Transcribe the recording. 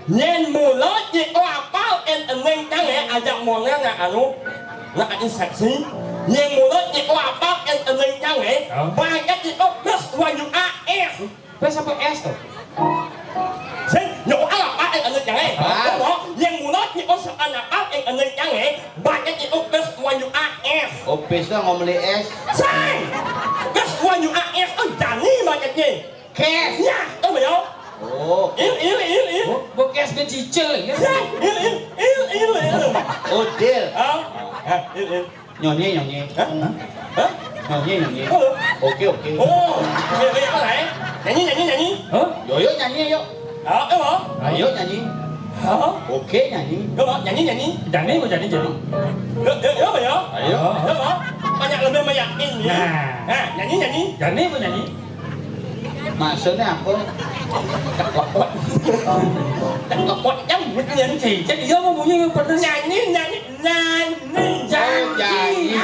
Nyen mulut di apa eneng tangan ajak monga na anu na anu saksi. Nyen mulut di apa eneng tangan banyak di plus waju AF. Plus apa S tuh? Sen yo apa eneng tangan. Đó, nyen mulut di apa eneng tangan banyak di plus waju AF. Opis tuh ngomeli S. Sen plus waju AF oh jani banyaknya. Cash. Ya, tahu belum? Oh. Il. Bekas ke cicil ya. Il. Oh, deal. Il. Nyanyi. Hah? Nyanyi. Oh. Oke. Oh, ini apa nih? Nyanyi. Hah? Yo nyanyi yuk. Apa? Ayo nyanyi. Hah? Oke nyanyi. Apa? Nyanyi. Jadi mau jadi. Ya apa ya? Ayo. Apa? Banyak lebih banyak ini. Nah. Nyanyi. Jadi mau nyanyi. Maksudnya apa? Kekuat jam nyanyi. Thì chắc yếu mà muốn như phần Nyanyi. Janji. Nyanyi.